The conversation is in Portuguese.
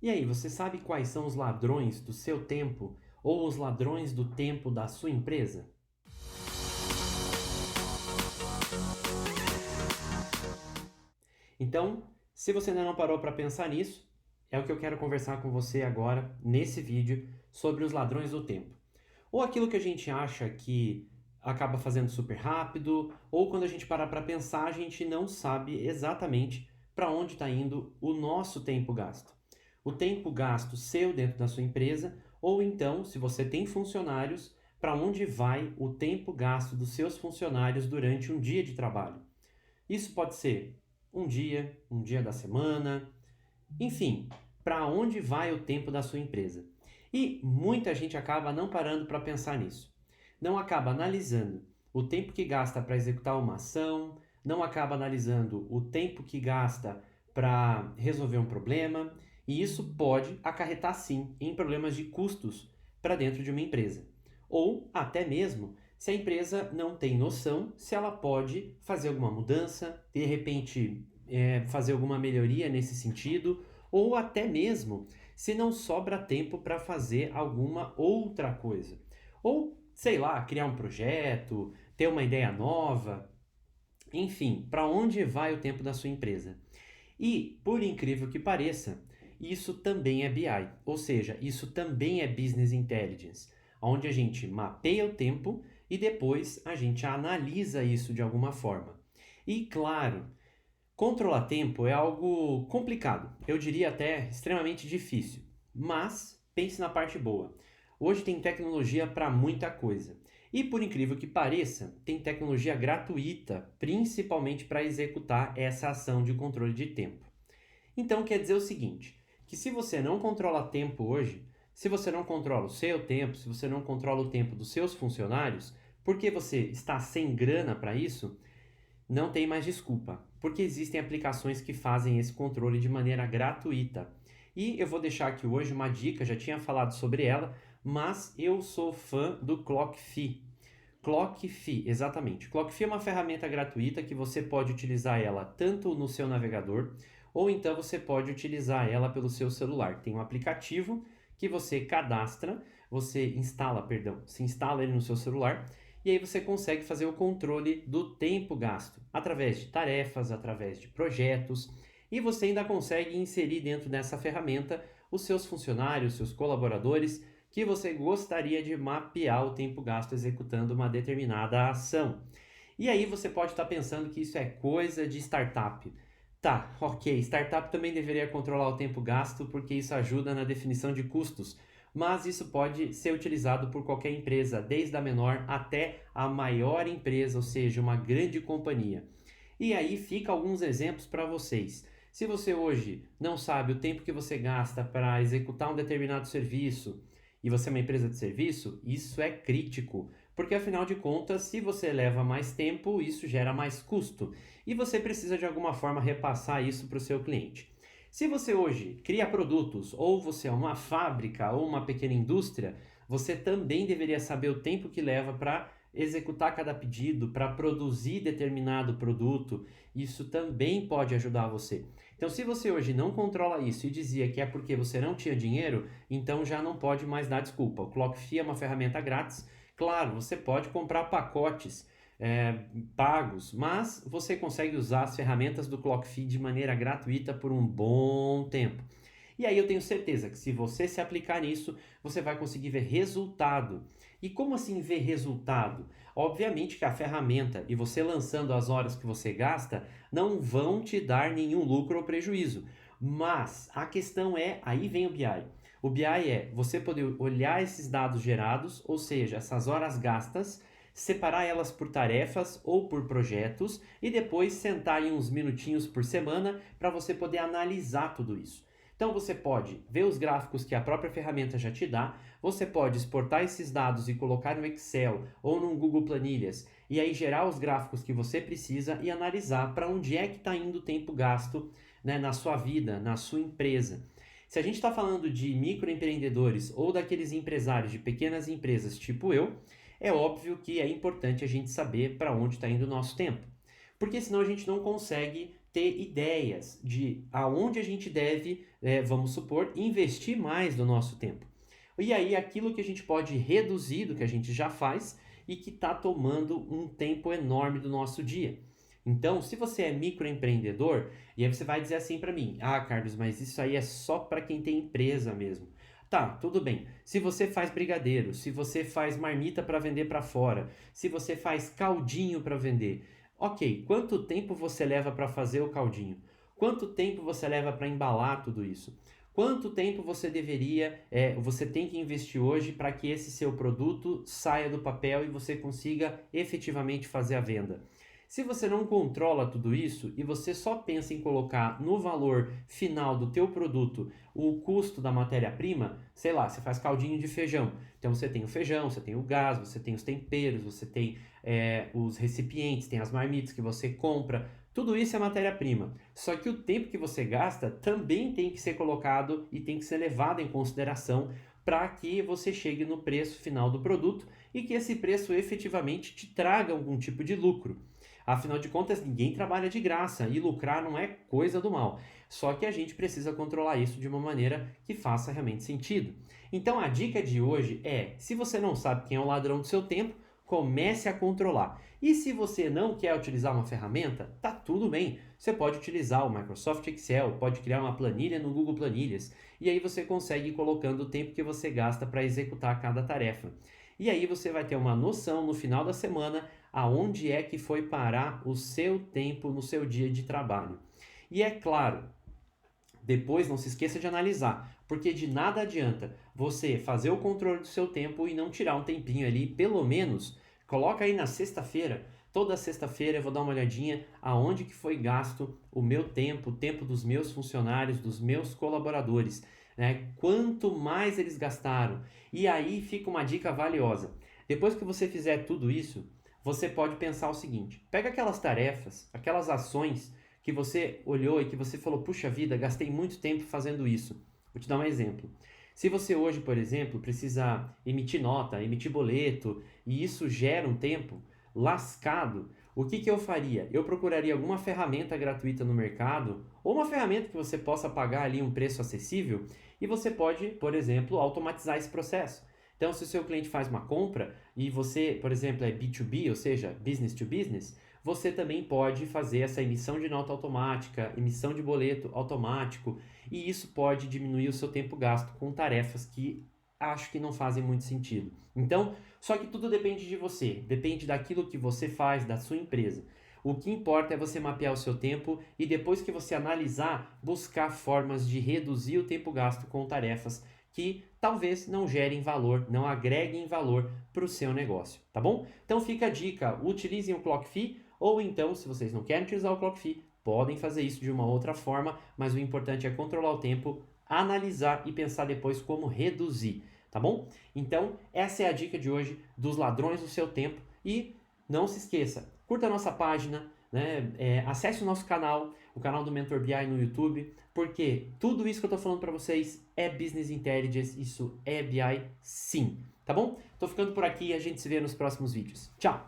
E aí, você sabe quais são os ladrões do seu tempo ou os ladrões do tempo da sua empresa? Então, se você ainda não parou para pensar nisso, é o que eu quero conversar com você agora nesse vídeo sobre os ladrões do tempo. Ou aquilo que a gente acha que acaba fazendo super rápido, ou quando a gente parar para pensar, a gente não sabe exatamente para onde está indo o nosso tempo gasto. O tempo gasto seu dentro da sua empresa, ou então, se você tem funcionários, para onde vai o tempo gasto dos seus funcionários durante um dia de trabalho. Isso pode ser um dia da semana, enfim, para onde vai o tempo da sua empresa? E muita gente acaba não parando para pensar nisso. Não acaba analisando o tempo que gasta para executar uma ação, não acaba analisando o tempo que gasta para resolver um problema, e isso pode acarretar sim em problemas de custos para dentro de uma empresa. Ou até mesmo se a empresa não tem noção se ela pode fazer alguma mudança, de repente fazer alguma melhoria nesse sentido, ou até mesmo se não sobra tempo para fazer alguma outra coisa. Ou, sei lá, criar um projeto, ter uma ideia nova, enfim, para onde vai o tempo da sua empresa? E, por incrível que pareça, isso também é BI, ou seja, isso também é Business Intelligence, onde a gente mapeia o tempo e depois a gente analisa isso de alguma forma. E claro, controlar tempo é algo complicado, eu diria até extremamente difícil, mas pense na parte boa. Hoje tem tecnologia para muita coisa. E por incrível que pareça, tem tecnologia gratuita, principalmente para executar essa ação de controle de tempo. Então quer dizer o seguinte, que se você não controla tempo hoje, se você não controla o seu tempo, se você não controla o tempo dos seus funcionários, porque você está sem grana para isso, não tem mais desculpa, porque existem aplicações que fazem esse controle de maneira gratuita. E eu vou deixar aqui hoje uma dica, já tinha falado sobre ela, mas eu sou fã do ClockFi. ClockFi, exatamente. ClockFi é uma ferramenta gratuita que você pode utilizar ela tanto no seu navegador, ou então você pode utilizar ela pelo seu celular. Tem um aplicativo que você cadastra, você instala, perdão, se instala ele no seu celular e aí você consegue fazer o controle do tempo gasto através de tarefas, através de projetos, e você ainda consegue inserir dentro dessa ferramenta os seus funcionários, seus colaboradores que você gostaria de mapear o tempo gasto executando uma determinada ação. E aí você pode estar pensando que isso é coisa de startup. Tá, ok, startup também deveria controlar o tempo gasto porque isso ajuda na definição de custos, mas isso pode ser utilizado por qualquer empresa, desde a menor até a maior empresa, ou seja, uma grande companhia. E aí fica alguns exemplos para vocês. Se você hoje não sabe o tempo que você gasta para executar um determinado serviço e você é uma empresa de serviço, isso é crítico, porque afinal de contas, se você leva mais tempo, isso gera mais custo e você precisa de alguma forma repassar isso para o seu cliente. Se você hoje cria produtos ou você é uma fábrica ou uma pequena indústria, você também deveria saber o tempo que leva para executar cada pedido, para produzir determinado produto. Isso também pode ajudar você. Então, se você hoje não controla isso e dizia que é porque você não tinha dinheiro, então já não pode mais dar desculpa. O ClockFi é uma ferramenta grátis. Claro, você pode comprar pacotes pagos, mas você consegue usar as ferramentas do ClockFi de maneira gratuita por um bom tempo. E aí eu tenho certeza que se você se aplicar nisso, você vai conseguir ver resultado. E como assim ver resultado? Obviamente que a ferramenta e você lançando as horas que você gasta não vão te dar nenhum lucro ou prejuízo. Mas a questão é, aí vem o BI. O BI é você poder olhar esses dados gerados, ou seja, essas horas gastas, separar elas por tarefas ou por projetos e depois sentar em uns minutinhos por semana para você poder analisar tudo isso. Então você pode ver os gráficos que a própria ferramenta já te dá, você pode exportar esses dados e colocar no Excel ou no Google Planilhas e aí gerar os gráficos que você precisa e analisar para onde é que está indo o tempo gasto, né, na sua vida, na sua empresa. Se a gente está falando de microempreendedores ou daqueles empresários de pequenas empresas tipo eu, é óbvio que é importante a gente saber para onde está indo o nosso tempo. Porque senão a gente não consegue ter ideias de aonde a gente deve, vamos supor, investir mais do nosso tempo. E aí aquilo que a gente pode reduzir do que a gente já faz e que está tomando um tempo enorme do nosso dia. Então, se você é microempreendedor, e aí você vai dizer assim para mim: "Ah, Carlos, mas isso aí é só para quem tem empresa mesmo". Tá, tudo bem. Se você faz brigadeiro, se você faz marmita para vender para fora, se você faz caldinho para vender, ok, quanto tempo você leva para fazer o caldinho? Quanto tempo você leva para embalar tudo isso? Quanto tempo você tem que investir hoje para que esse seu produto saia do papel e você consiga efetivamente fazer a venda? Se você não controla tudo isso e você só pensa em colocar no valor final do teu produto o custo da matéria-prima, sei lá, você faz caldinho de feijão. Então você tem o feijão, você tem o gás, você tem os temperos, você tem os recipientes, tem as marmitas que você compra. Tudo isso é matéria-prima. Só que o tempo que você gasta também tem que ser colocado e tem que ser levado em consideração para que você chegue no preço final do produto e que esse preço efetivamente te traga algum tipo de lucro. Afinal de contas, ninguém trabalha de graça e lucrar não é coisa do mal. Só que a gente precisa controlar isso de uma maneira que faça realmente sentido. Então a dica de hoje é: se você não sabe quem é o ladrão do seu tempo, comece a controlar. E se você não quer utilizar uma ferramenta, tá tudo bem. Você pode utilizar o Microsoft Excel, pode criar uma planilha no Google Planilhas, e aí você consegue ir colocando o tempo que você gasta para executar cada tarefa. E aí você vai ter uma noção no final da semana aonde é que foi parar o seu tempo no seu dia de trabalho. E é claro, depois não se esqueça de analisar, porque de nada adianta você fazer o controle do seu tempo e não tirar um tempinho ali, pelo menos, coloca aí na sexta-feira. Toda sexta-feira eu vou dar uma olhadinha aonde que foi gasto o meu tempo, o tempo dos meus funcionários, dos meus colaboradores, né? Quanto mais eles gastaram. E aí fica uma dica valiosa. Depois que você fizer tudo isso, você pode pensar o seguinte: pega aquelas tarefas, aquelas ações que você olhou e que você falou, puxa vida, gastei muito tempo fazendo isso. Vou te dar um exemplo. Se você hoje, por exemplo, precisa emitir nota, emitir boleto, e isso gera um tempo lascado, o que eu faria? Eu procuraria alguma ferramenta gratuita no mercado, ou uma ferramenta que você possa pagar ali um preço acessível, e você pode, por exemplo, automatizar esse processo. Então, se o seu cliente faz uma compra e você, por exemplo, é B2B, ou seja, business to business, você também pode fazer essa emissão de nota automática, emissão de boleto automático, e isso pode diminuir o seu tempo gasto com tarefas que acho que não fazem muito sentido. Então, só que tudo depende de você, depende daquilo que você faz, da sua empresa. O que importa é você mapear o seu tempo e depois que você analisar, buscar formas de reduzir o tempo gasto com tarefas que talvez não gerem valor, não agreguem valor para o seu negócio, tá bom? Então fica a dica, utilizem o ClockFi ou então, se vocês não querem utilizar o ClockFi, podem fazer isso de uma outra forma, mas o importante é controlar o tempo, analisar e pensar depois como reduzir, tá bom? Então, essa é a dica de hoje dos ladrões do seu tempo e não se esqueça, curta a nossa página, né? Acesse o nosso canal, o canal do Mentor BI no YouTube, porque tudo isso que eu estou falando para vocês é Business Intelligence, isso é BI sim, tá bom? Tô ficando por aqui e a gente se vê nos próximos vídeos. Tchau!